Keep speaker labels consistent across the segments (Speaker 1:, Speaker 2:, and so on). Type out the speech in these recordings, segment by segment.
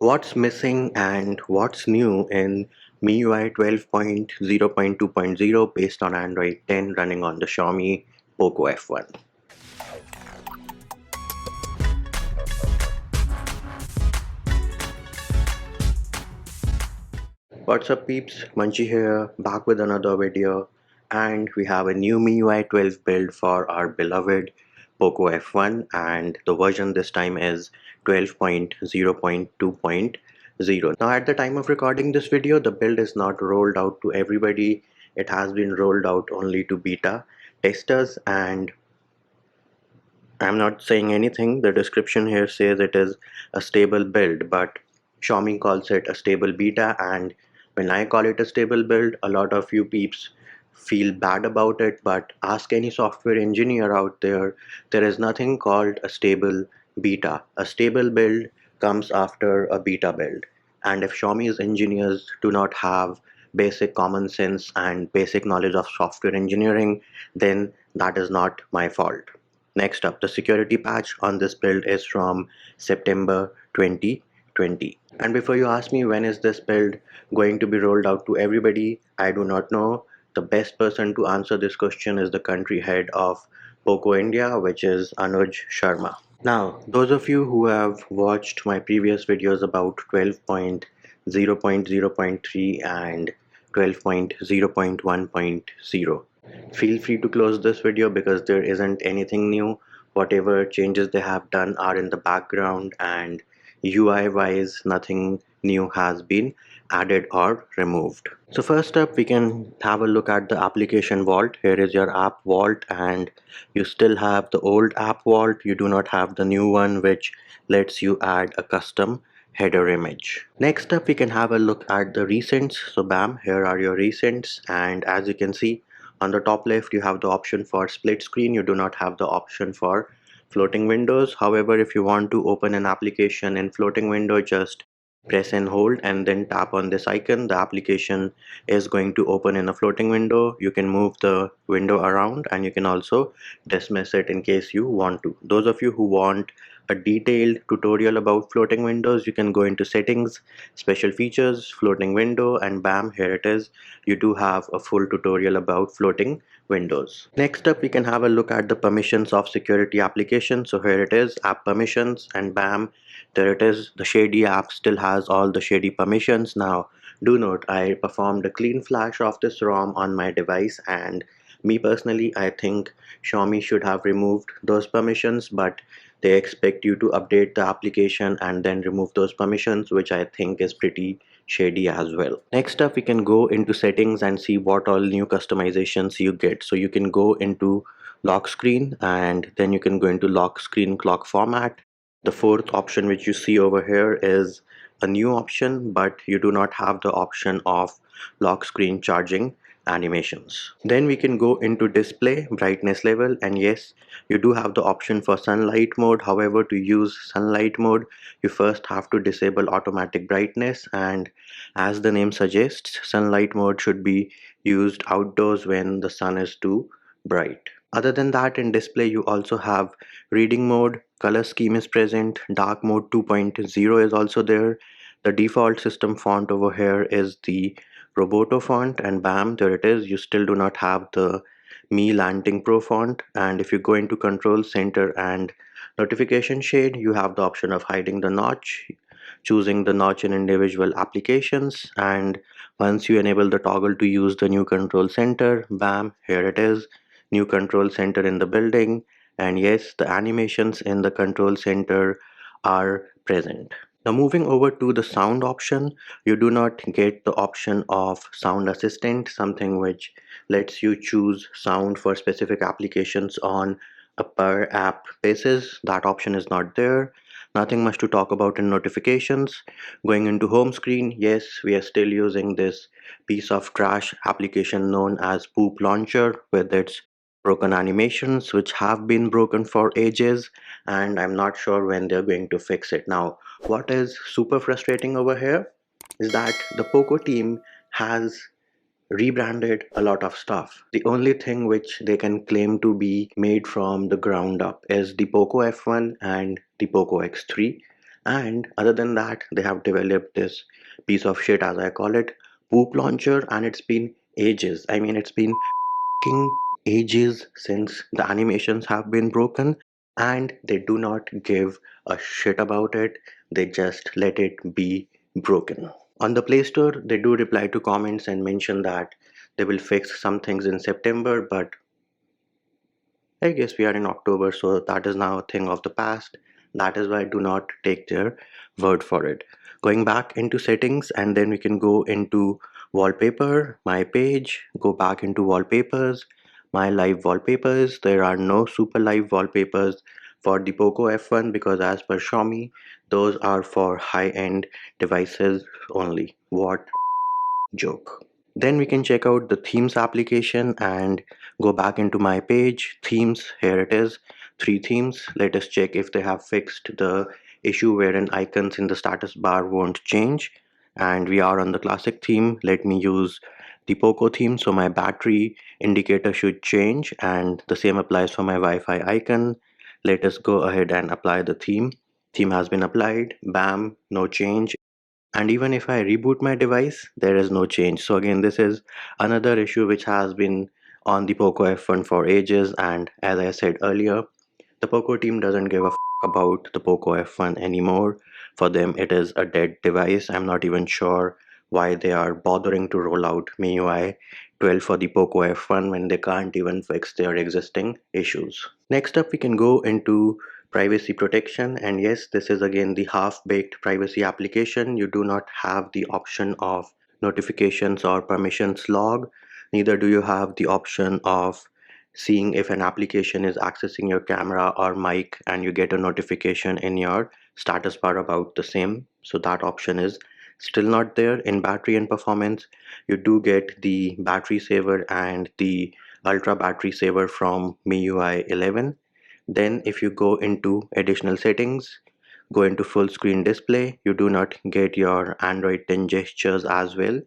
Speaker 1: What's missing and what's new in MIUI 12.0.2.0 based on Android 10 running on the Xiaomi Poco F1? What's up peeps, Munchie here, back with another video, and we have a new MIUI 12 build for our beloved Poco F1, and the version this time is 12.0.2.0. Now at the time of recording this video, the build is not rolled out to everybody. It has been rolled out only to beta testers, and I'm not saying anything. The description here says it is a stable build, but Xiaomi calls it a stable beta, and when I call it a stable build, a lot of you peeps feel bad about it. But ask any software engineer out there, there is nothing called a stable beta. A stable build comes after a beta build. And if Xiaomi's engineers do not have basic common sense and basic knowledge of software engineering, then that is not my fault. Next up, the security patch on this build is from September 2020. And before you ask me when is this build going to be rolled out to everybody, I do not know. The best person to answer this question is the country head of Poco India, which is Anuj Sharma. Now, those of you who have watched my previous videos about 12.0.0.3 and 12.0.1.0, feel free to close this video because there isn't anything new. Whatever changes they have done are in the background, and UI wise nothing new has been added or removed. So first up, we can have a look at the application vault. Here is your app vault, and you still have the old app vault. You do not have the new one, which lets you add a custom header image. Next up, we can have a look at the recents. So bam, here are your recents, and as you can see on the top left, you have the option for split screen. You do not have the option for floating windows. However, if you want to open an application in floating window, just press and hold and then tap on this icon. The application is going to open in a floating window. You can move the window around, and you can also dismiss it in case you want to. Those of you who want a detailed tutorial about floating windows, you can go into settings, special features, floating window, and bam, here it is. You do have a full tutorial about floating windows. Next up, we can have a look at the permissions of security application. So here it is, app permissions, and bam, there it is. The Shady app still has all the Shady permissions. Now do note, I performed a clean flash of this ROM on my device, and me personally, I think Xiaomi should have removed those permissions, but they expect you to update the application and then remove those permissions, which I think is pretty shady as well. Next up, we can go into settings and see what all new customizations you get. So you can go into lock screen, and then you can go into lock screen clock format. The fourth option which you see over here is a new option, but you do not have the option of lock screen charging animations. Then we can go into display brightness level, and yes, you do have the option for sunlight mode. However, to use sunlight mode, you first have to disable automatic brightness, and as the name suggests, sunlight mode should be used outdoors when the sun is too bright. Other than that, in display you also have reading mode, color scheme is present, dark mode 2.0 is also there. The default system font over here is the Roboto font, and bam, there it is. You still do not have the Mi Lanting Pro font. And if you go into control center and notification shade, you have the option of hiding the notch, choosing the notch in individual applications, and once you enable the toggle to use the new control center, bam, here it is, new control center in the building. And yes, the animations in the control center are present. Now moving over to the sound option, you do not get the option of sound assistant, something which lets you choose sound for specific applications on a per app basis. That option is not there. Nothing much to talk about in notifications. Going into home screen, yes, we are still using this piece of trash application known as Poop Launcher with its broken animations, which have been broken for ages, and I'm not sure when they're going to fix it. Now, what is super frustrating over here is that the Poco team has rebranded a lot of stuff. The only thing which they can claim to be made from the ground up is the Poco F1 and the Poco X3. And other than that, they have developed this piece of shit, as I call it, poop launcher, and it's been ages. I mean, it's been fucking ages since the animations have been broken, and they do not give a shit about it. They just let it be broken. On the Play Store, they do reply to comments and mention that they will fix some things in September, but I guess we are in October, so that is now a thing of the past. That is why I do not take their word for it. Going back into settings, and then we can go into wallpaper, my page, go back into wallpapers, my live wallpapers. There are no super live wallpapers for the Poco F1 because, as per Xiaomi, those are for high-end devices only. What joke. Then we can check out the themes application and go back into my page. Themes, here it is, 3 themes. Let us check if they have fixed the issue wherein icons in the status bar won't change. And we are on the classic theme. Let me use the Poco theme, so my battery indicator should change, and the same applies for my Wi-Fi icon. Let us go ahead and apply the theme. Theme has been applied. Bam, no change. And even if I reboot my device, there is no change. So again, this is another issue which has been on the Poco F1 for ages, and as I said earlier, the Poco team doesn't give a about the Poco F1 anymore. For them, it is a dead device. I'm not even sure why they are bothering to roll out MIUI 12 for the Poco F1 when they can't even fix their existing issues. Next up, we can go into privacy protection, and yes, this is again the half-baked privacy application. You do not have the option of notifications or permissions log, neither do you have the option of seeing if an application is accessing your camera or mic and you get a notification in your status bar about the same. So that option is still not there. In battery and performance, you do get the battery saver and the ultra battery saver from MIUI 11. Then if you go into additional settings, go into full screen display, you do not get your Android 10 gestures as well.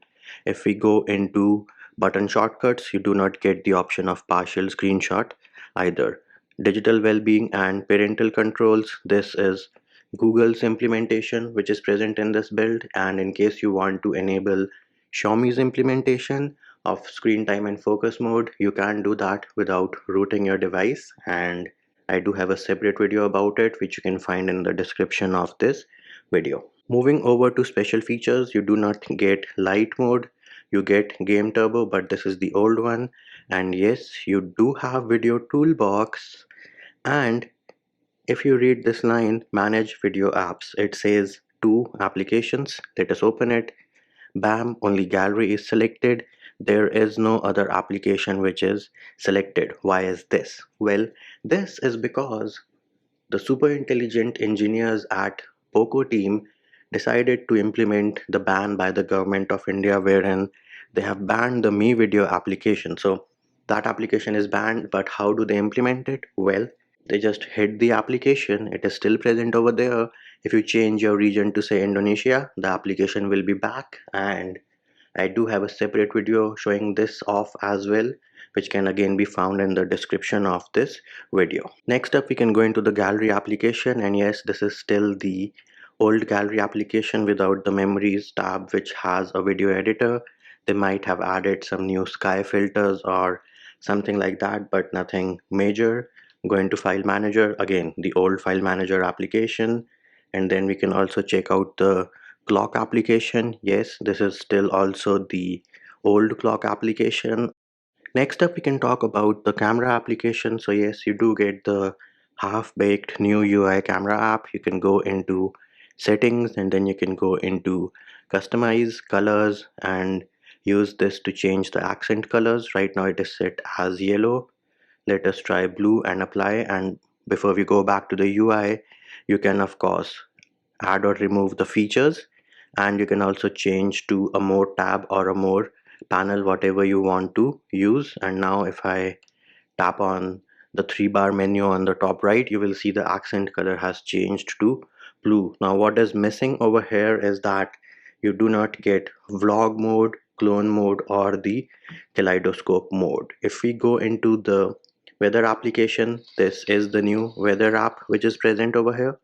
Speaker 1: If we go into button shortcuts, you do not get the option of partial screenshot either. Digital well-being and parental controls, this is Google's implementation which is present in this build, and in case you want to enable Xiaomi's implementation of screen time and focus mode, you can do that without rooting your device, and I do have a separate video about it which you can find in the description of this video. Moving over to special features, you do not get light mode, you get game turbo, but this is the old one. And yes, you do have video toolbox, and if you read this line, manage video apps, it says 2 applications. Let us open it. Bam, only gallery is selected. There is no other application which is selected. Why is this? Well, this is because the super intelligent engineers at Poco team decided to implement the ban by the government of India, wherein they have banned the Mi Video application. So that application is banned, but how do they implement it? Well, they just hid the application. It is still present over there. If you change your region to say Indonesia, the application will be back, and I do have a separate video showing this off as well, which can again be found in the description of this video. Next up, we can go into the gallery application, and yes, this is still the old gallery application without the memories tab, which has a video editor. They might have added some new sky filters or something like that, but nothing major. Go into file manager, again the old file manager application, and then we can also check out the clock application. Yes, this is still also the old clock application. Next up, we can talk about the camera application. So yes, you do get the half-baked new UI camera app. You can go into settings, and then you can go into customize colors and use this to change the accent colors. Right now it is set as yellow. Let us try blue and apply, and before we go back to the UI, you can of course add or remove the features, and you can also change to a more tab or a more panel, whatever you want to use. And now if I tap on the 3 bar menu on the top right, you will see the accent color has changed to blue. Now what is missing over here is that you do not get vlog mode, clone mode, or the kaleidoscope mode. If we go into the weather application, this is the new weather app which is present over here.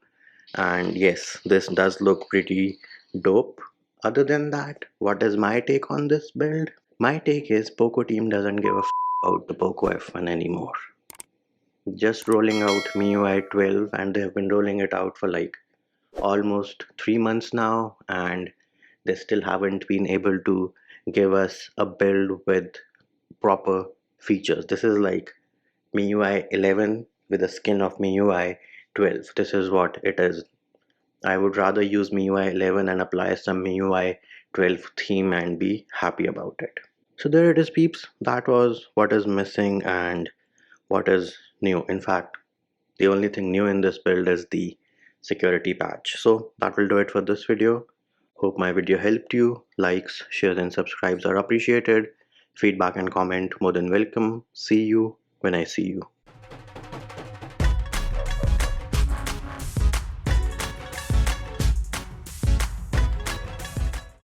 Speaker 1: And yes, this does look pretty dope. Other than that, what is my take on this build? My take is Poco team doesn't give a about the Poco F1 anymore. Just rolling out MIUI 12, and they have been rolling it out for like almost 3 months now, and they still haven't been able to give us a build with proper features. This is like MIUI 11 with a skin of MIUI 12. This is what it is. I would rather use MIUI 11 and apply some MIUI 12 theme and be happy about it. So there it is, peeps. That was what is missing and what is new. In fact, the only thing new in this build is the security patch. So that will do it for this video. Hope my video helped you. Likes, shares and subscribes are appreciated. Feedback and comment more than welcome. See you when I see you.